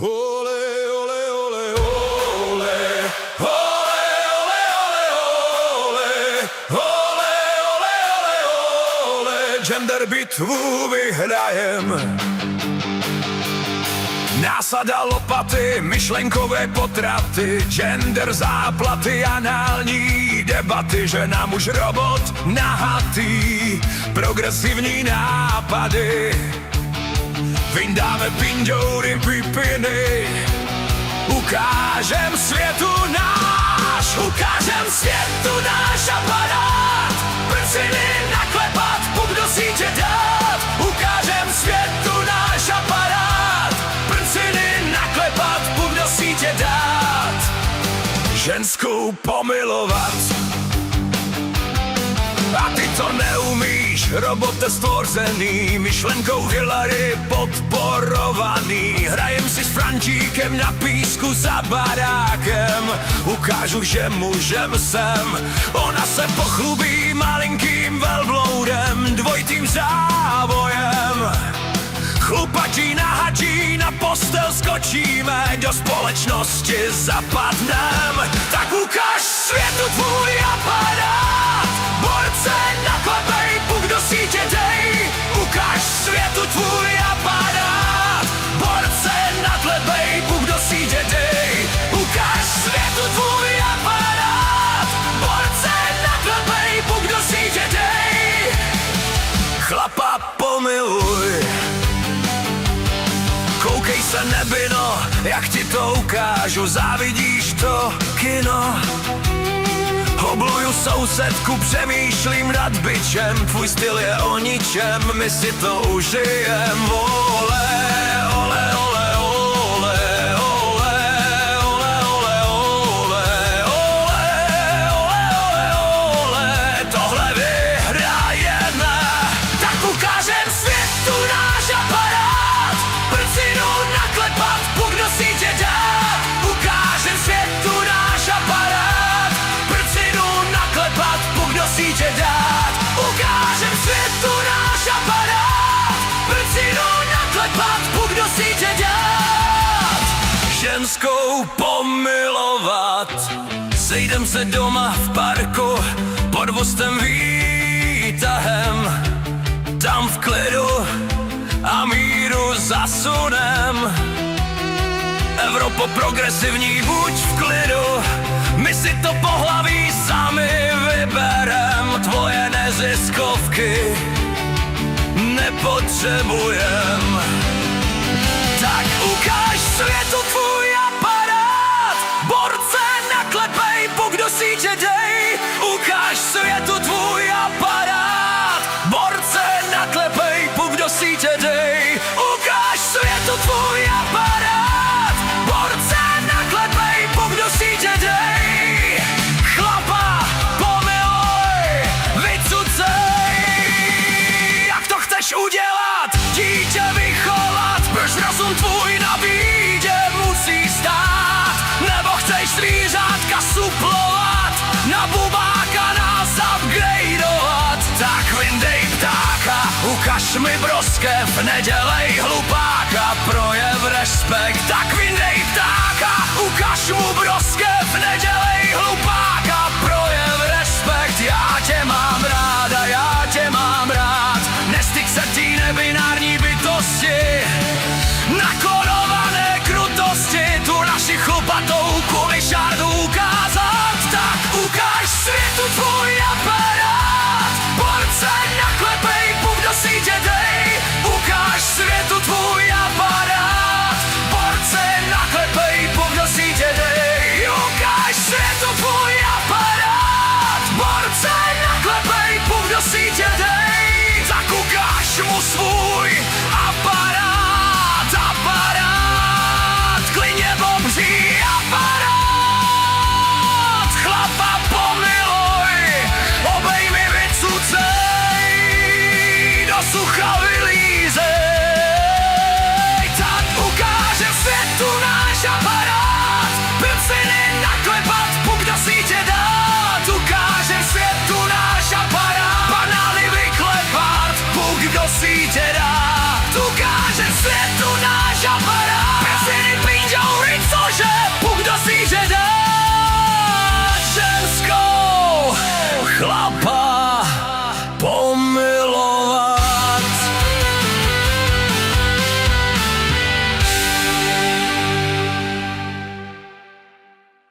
Ole, ole, ole, ole, ole, ole, ole, ole, ole, ole, ole, ole, gender bitvu vyhrajem. Násada lopaty, myšlenkové potraty, gender záplaty, anální debaty, žena muž robot, nahatý, progresivní nápady. Vyndáme pindoury, pipiny, ukážem světu náš aparát. Prciny naklepat, puk do sítě dát, ukážem světu náš aparát. Prciny naklepat, puk do sítě dát, ženskou pomilovat. A ty to neumíš, robote stvořený, myšlenkou Hillary podporovaný. Hrajem si s Frantíkem na písku za barákem, ukážu, že mužem jsem. Ona se pochlubí malinkým velbloudem, dvojitým závojem. Chlupatí nahatí, na postel skočíme, do společnosti zapadnem. Tak ukáž světu tvůj aparát, borce naklepej, puk do sítě dej. Ukáž světu tvůj aparát, borce naklepej, puk do sítě dej. Ukáž světu tvůj aparát, borce naklepej, puk do sítě dej. Chlapa pomiluj, koukej se nebyno, jak ti to ukážu, závidíš to kino. Obluju sousedku, přemýšlím nad bičem, tvůj styl je o ničem, my si to užijem. Ole, ole, ole, ole, ole, ole, ole, ole, ole, ole, ole, tohle vyhrajeme. Tak ukážem světu náš aparát, prcinu naklepat, puk do sítě dát. Ukážem světu náš aparát, prcinu naklepat, puk do sítě dát. Ukážem světu náš aparát, prcinu naklepat, puk do sítě dát. Ženskou pomilovat, sejdem se doma v parku, pod vostem výtahem. Tam v klidu a míru zasunem. Evropo progresivní, buď v klidu, my si to pohlaví sami vyberem. Tvoje neziskovky nepotřebujem. Tak ukáž světu tvůj aparát, borce naklepej, puk do sítě dej. Ukáž světu tvůj aparát, borce naklepej, puk do sítě dej. Ukáž světu tvůj aparát, borce naklepej, puk do sítě dej. Chlapa pomiluj, vycucej, jak to chceš udělat, dítě vychovat, proč rozum tvůj na bídě musí stát, nebo chceš zvířátka suplovat, na bubáka nás upgradeovat. Tak vyndej ptáka, ukaž mi broskev, nedělej hlupáka, projev respekt. Tak vyndej ptáka, ukaž mu broskev, nedělej